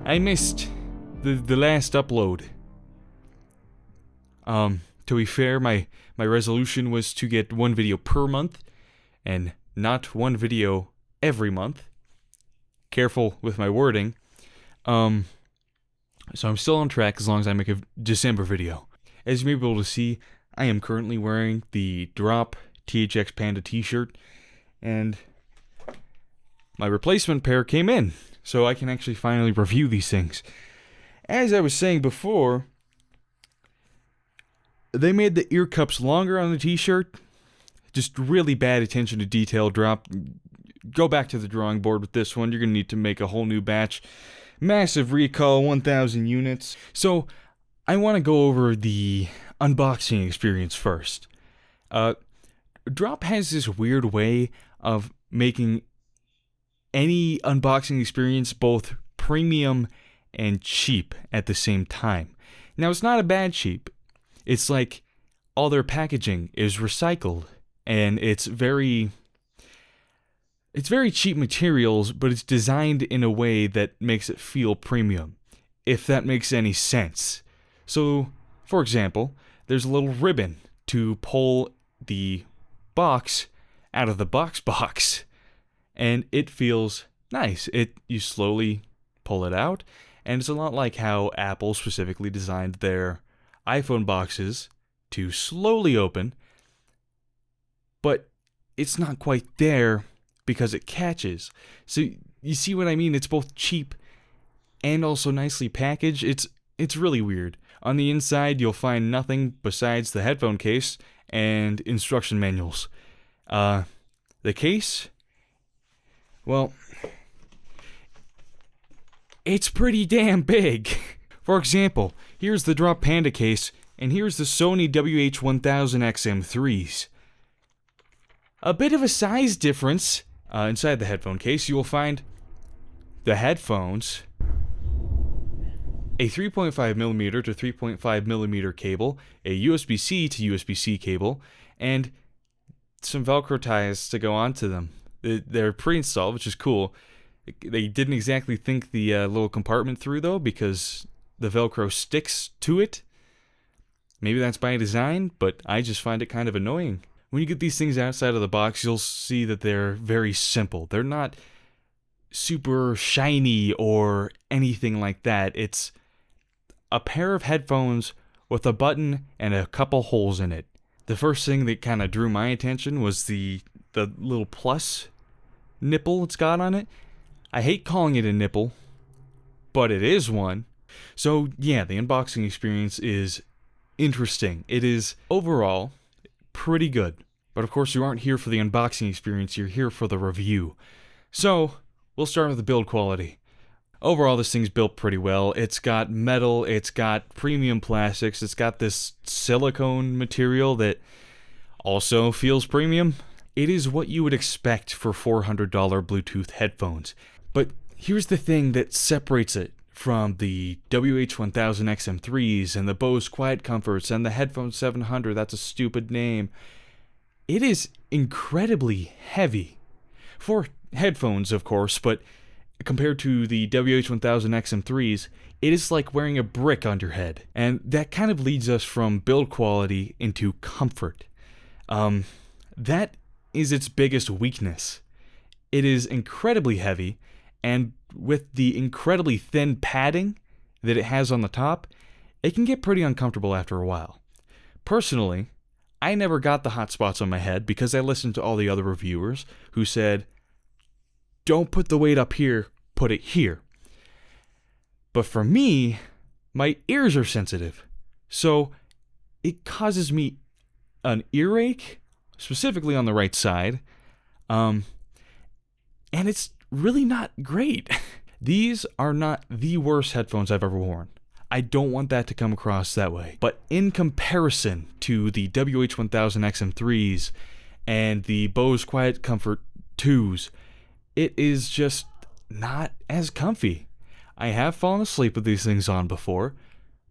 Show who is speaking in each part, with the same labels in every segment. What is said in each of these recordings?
Speaker 1: I missed the last upload. To be fair, my resolution was to get one video per month, and not one video every month. Careful with my wording. So I'm still on track as long as I make a December video. As you may be able to see, I am currently wearing the Drop THX Panda t-shirt, and my replacement pair came in, so I can actually finally review these things. As I was saying before, they made the ear cups longer on the t-shirt. Just really bad attention to detail. Drop. Go back to the drawing board with this one. You're going to need to make a whole new batch. Massive recall, 1,000 units. So, I want to go over the unboxing experience first. Drop has this weird way of making any unboxing experience both premium and cheap at the same time. Now, it's not a bad cheap. It's like all their packaging is recycled, and it's very cheap materials, but it's designed in a way that makes it feel premium, if that makes any sense. So, for example, there's a little ribbon to pull the box out of the box, and it feels nice. You slowly pull it out, and it's a lot like how Apple specifically designed their iPhone boxes to slowly open, but it's not quite there because it catches. So you see what I mean? It's both cheap and also nicely packaged. It's really weird. On the inside, you'll find nothing besides the headphone case and instruction manuals. The case, well, it's pretty damn big. For example, here's the Drop Panda case, and here's the Sony WH-1000XM3s. A bit of a size difference. Inside the headphone case, you will find the headphones, a 3.5mm to 3.5mm cable, a USB-C to USB-C cable, and some Velcro ties to go onto them. They're pre-installed, which is cool. They didn't exactly think the little compartment through, though, because the Velcro sticks to it. Maybe that's by design, but I just find it kind of annoying. When you get these things outside of the box, you'll see that they're very simple. They're not super shiny or anything like that. It's a pair of headphones with a button and a couple holes in it. The first thing that kind of drew my attention was the little plus nipple it's got on it. I hate calling it a nipple, but it is one. So yeah, the unboxing experience is interesting. It is overall pretty good. But of course, you aren't here for the unboxing experience, you're here for the review. So, we'll start with the build quality. Overall, this thing's built pretty well. It's got metal, it's got premium plastics, it's got this silicone material that also feels premium. It is what you would expect for $400 Bluetooth headphones. But here's the thing that separates it from the WH-1000XM3s and the Bose Quiet Comforts and the Headphone 700, that's a stupid name. It is incredibly heavy. For headphones, of course, but compared to the WH-1000XM3s, it is like wearing a brick on your head. And that kind of leads us from build quality into comfort. That is its biggest weakness. It is incredibly heavy, and with the incredibly thin padding that it has on the top, it can get pretty uncomfortable after a while. Personally, I never got the hot spots on my head because I listened to all the other reviewers who said, don't put the weight up here, put it here. But for me, my ears are sensitive, so it causes me an earache, specifically on the right side, and it's really not great. These are not the worst headphones I've ever worn. I don't want that to come across that way. But in comparison to the WH-1000XM3s and the Bose Quiet Comfort 2s, it is just not as comfy. I have fallen asleep with these things on before,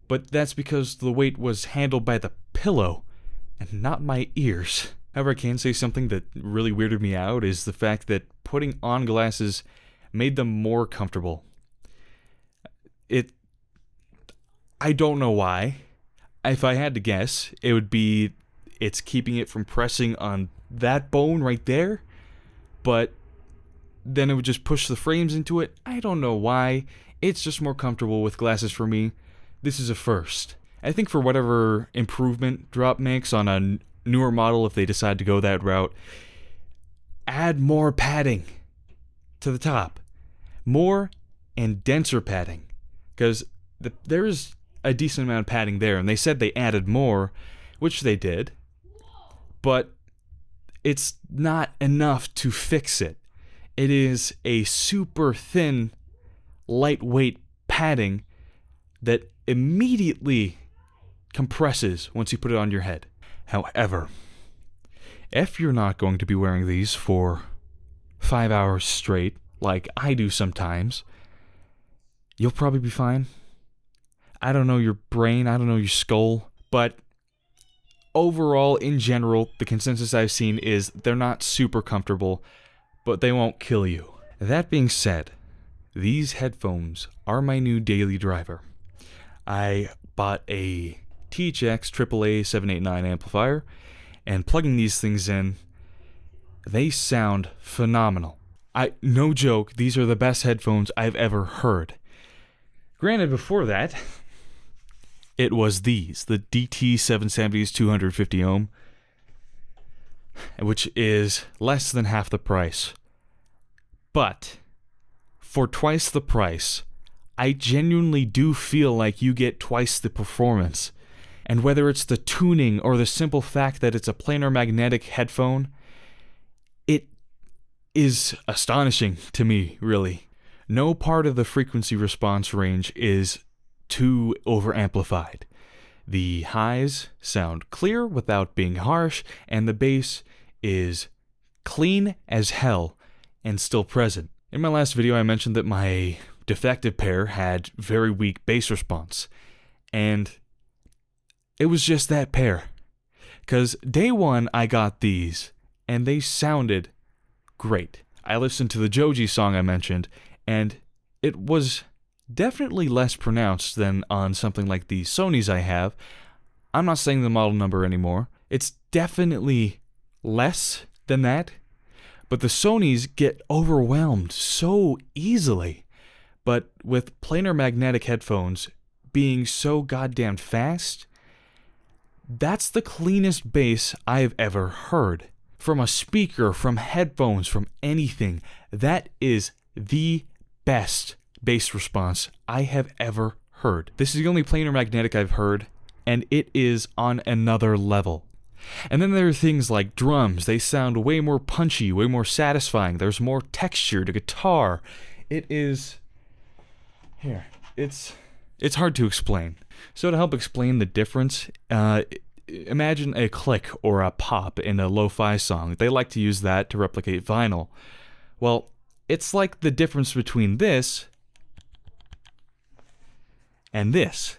Speaker 1: but that's because the weight was handled by the pillow and not my ears. However, I can say something that really weirded me out is the fact that putting on glasses made them more comfortable. it, I don't know why. If I had to guess, it would be it's keeping it from pressing on that bone right there, but then it would just push the frames into it. I don't know why. It's just more comfortable with glasses for me. This is a first. I think for whatever improvement Drop makes on a newer model, if they decide to go that route, add more padding to the top. More and denser padding. Because there's a decent amount of padding there, and they said they added more, which they did, but it's not enough to fix it. It is a super thin, lightweight padding that immediately compresses once you put it on your head. However, if you're not going to be wearing these for 5 hours straight, like I do sometimes, you'll probably be fine. I don't know your brain, I don't know your skull, but overall, in general, the consensus I've seen is they're not super comfortable, but they won't kill you. That being said, these headphones are my new daily driver. I bought a THX AAA 789 amplifier, and plugging these things in, they sound phenomenal. No joke, these are the best headphones I've ever heard. Granted, before that, it was these, the DT770's 250 ohm, which is less than half the price. But for twice the price, I genuinely do feel like you get twice the performance. And whether it's the tuning or the simple fact that it's a planar magnetic headphone, it is astonishing to me, really. No part of the frequency response range is too overamplified. The highs sound clear without being harsh, and the bass is clean as hell and still present. In my last video, I mentioned that my defective pair had very weak bass response, and it was just that pair. Because day one, I got these, and they sounded great. I listened to the Joji song I mentioned, and it was definitely less pronounced than on something like the Sonys I have. I'm not saying the model number anymore. It's definitely less than that, but the Sonys get overwhelmed so easily. But with planar magnetic headphones being so goddamn fast, that's the cleanest bass I've ever heard. From a speaker, from headphones, from anything, that is the best bass response I have ever heard. This is the only planar magnetic I've heard, and it is on another level. And then there are things like drums. They sound way more punchy, way more satisfying. There's more texture to guitar. It is... Here. It's hard to explain. So to help explain the difference, imagine a click or a pop in a lo-fi song. They like to use that to replicate vinyl. Well, it's like the difference between this and this.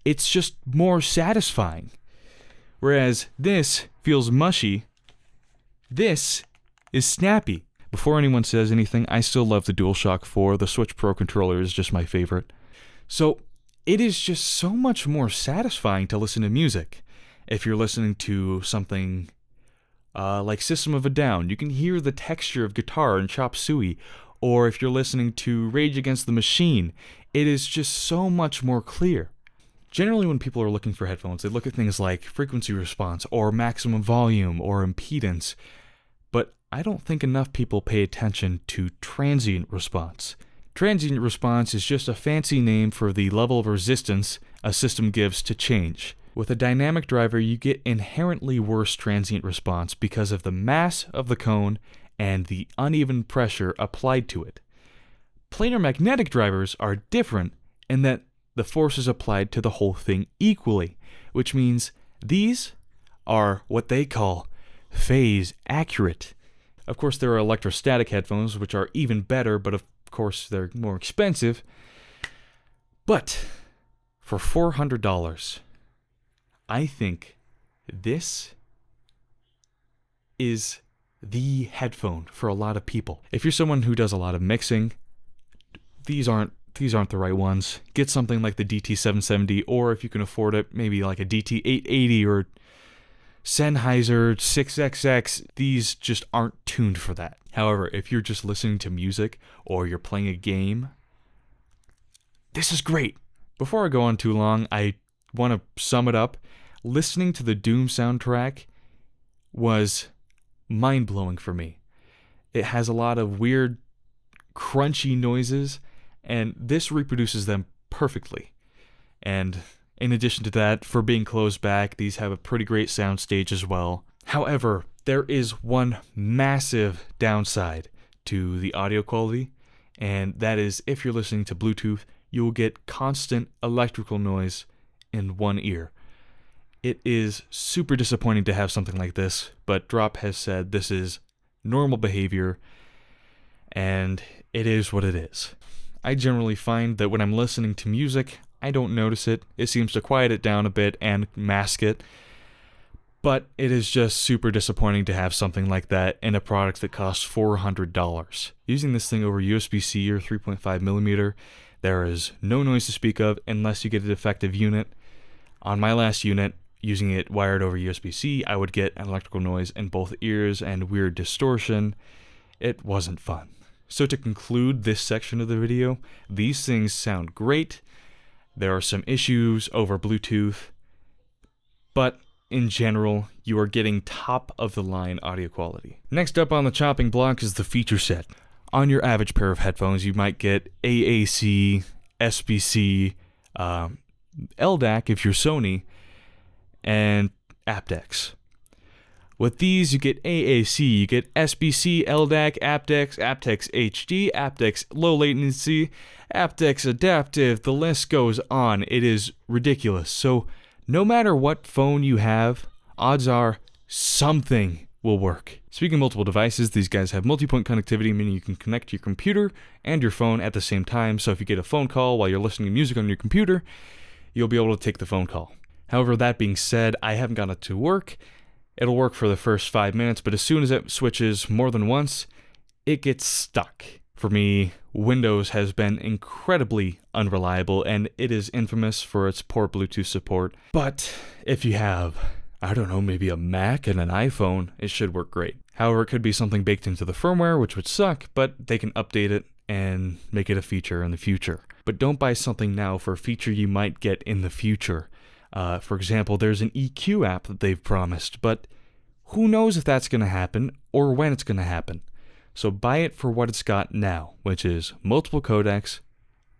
Speaker 1: It's just more satisfying. Whereas this feels mushy, this is snappy. Before anyone says anything, I still love the DualShock 4. The Switch Pro controller is just my favorite. So it is just so much more satisfying to listen to music. If you're listening to something like System of a Down, you can hear the texture of guitar and chop suey. Or if you're listening to Rage Against the Machine, it is just so much more clear. Generally, when people are looking for headphones, they look at things like frequency response, or maximum volume, or impedance. But I don't think enough people pay attention to transient response. Transient response is just a fancy name for the level of resistance a system gives to change. With a dynamic driver, you get inherently worse transient response because of the mass of the cone and the uneven pressure applied to it. Planar magnetic drivers are different in that the force is applied to the whole thing equally, which means these are what they call phase accurate. Of course, there are electrostatic headphones, which are even better, but of course they're more expensive. But for $400, I think this is the headphone for a lot of people. If you're someone who does a lot of mixing, these aren't the right ones. Get something like the DT770, or if you can afford it, maybe like a DT880 or Sennheiser 6XX. These just aren't tuned for that. However, if you're just listening to music or you're playing a game, this is great. Before I go on too long, I want to sum it up. Listening to the Doom soundtrack was mind-blowing for me. It has a lot of weird, crunchy noises, and this reproduces them perfectly. And in addition to that, for being closed back, these have a pretty great soundstage as well. However, there is one massive downside to the audio quality, and that is if you're listening to Bluetooth, you will get constant electrical noise in one ear. It is super disappointing to have something like this, but Drop has said this is normal behavior, and it is what it is. I generally find that when I'm listening to music, I don't notice it. It seems to quiet it down a bit and mask it. But it is just super disappointing to have something like that in a product that costs $400. Using this thing over USB-C or 3.5mm, there is no noise to speak of unless you get a defective unit. On my last unit, using it wired over USB-C, I would get an electrical noise in both ears and weird distortion. It wasn't fun. So to conclude this section of the video, these things sound great. There are some issues over Bluetooth, but in general, you are getting top-of-the-line audio quality. Next up on the chopping block is the feature set. On your average pair of headphones, you might get AAC, SBC, LDAC if you're Sony, and aptX. With these, you get AAC, you get SBC, LDAC, aptX, aptX HD, aptX low latency, aptX adaptive, the list goes on. It is ridiculous. So no matter what phone you have, odds are something will work. Speaking of multiple devices, these guys have multi-point connectivity, meaning you can connect to your computer and your phone at the same time. So if you get a phone call while you're listening to music on your computer, you'll be able to take the phone call. However, that being said, I haven't gotten it to work. It'll work for the first 5 minutes, but as soon as it switches more than once, it gets stuck. For me, Windows has been incredibly unreliable, and it is infamous for its poor Bluetooth support. But if you have, I don't know, maybe a Mac and an iPhone, it should work great. However, it could be something baked into the firmware, which would suck, but they can update it and make it a feature in the future. But don't buy something now for a feature you might get in the future. For example, there's an EQ app that they've promised, but who knows if that's going to happen or when it's going to happen. So buy it for what it's got now, which is multiple codecs,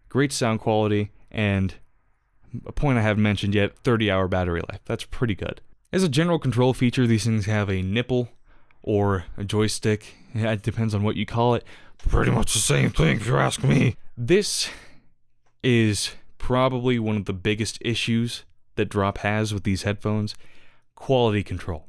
Speaker 1: great sound quality, and a point I haven't mentioned yet, 30-hour battery life. That's pretty good. As a general control feature, these things have a nipple or a joystick. It depends on what you call it. Pretty much the same thing if you ask me. This is probably one of the biggest issues that Drop has with these headphones: quality control.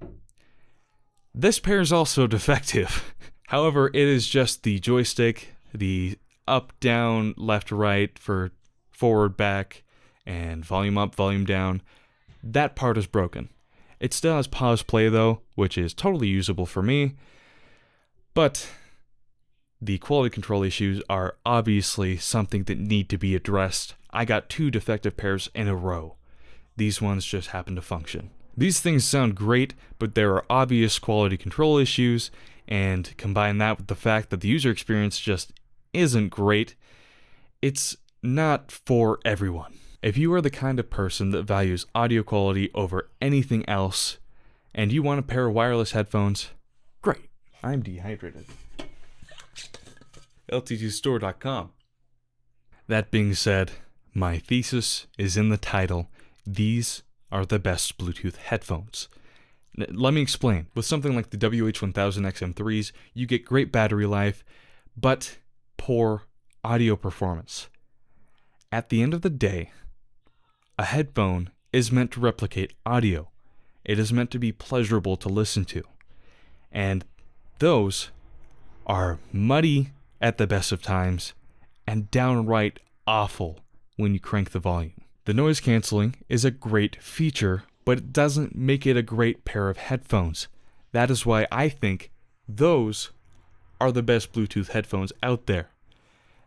Speaker 1: This pair is also defective. However, it is just the joystick, the up, down, left, right for forward, back, and volume up, volume down. That part is broken. It still has pause play though, which is totally usable for me. But the quality control issues are obviously something that need to be addressed. I got 2 defective pairs in a row. These ones just happen to function. These things sound great, but there are obvious quality control issues, and combine that with the fact that the user experience just isn't great, it's not for everyone. If you are the kind of person that values audio quality over anything else, and you want a pair of wireless headphones, great. I'm dehydrated. LTTstore.com. That being said, my thesis is in the title. These are the best Bluetooth headphones. Let me explain. With something like the WH-1000XM3s, you get great battery life, but poor audio performance. At the end of the day, a headphone is meant to replicate audio. It is meant to be pleasurable to listen to. And those are muddy at the best of times and downright awful when you crank the volume. The noise canceling is a great feature, but it doesn't make it a great pair of headphones. That is why I think those are the best Bluetooth headphones out there.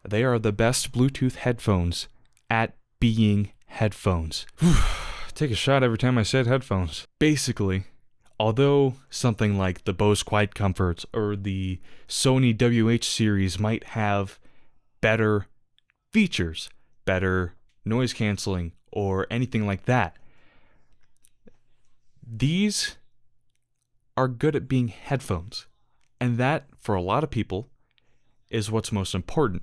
Speaker 1: They are the best Bluetooth headphones at being headphones. Take a shot every time I said headphones. Basically, although something like the Bose Quiet Comforts or the Sony WH series might have better features, better noise canceling, or anything like that, these are good at being headphones. And that, for a lot of people, is what's most important.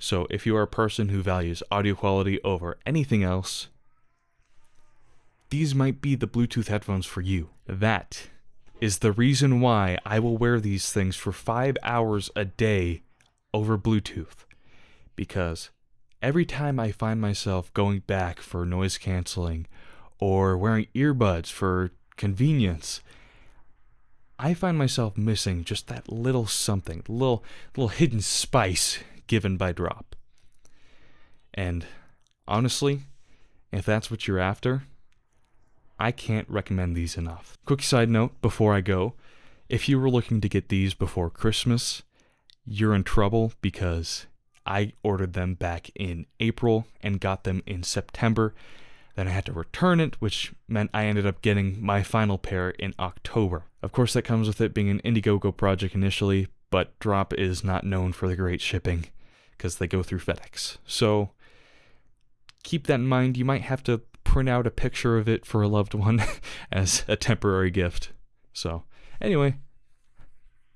Speaker 1: So if you are a person who values audio quality over anything else, these might be the Bluetooth headphones for you. That is the reason why I will wear these things for 5 hours a day over Bluetooth. Because every time I find myself going back for noise canceling or wearing earbuds for convenience, I find myself missing just that little something, little hidden spice given by drop. And honestly, if that's what you're after, I can't recommend these enough. Quick side note before I go, if you were looking to get these before Christmas, you're in trouble because I ordered them back in April and got them in September. Then I had to return it, which meant I ended up getting my final pair in October. Of course, that comes with it being an Indiegogo project initially, but Drop is not known for the great shipping because they go through FedEx. So keep that in mind. You might have to print out a picture of it for a loved one as a temporary gift. So anyway,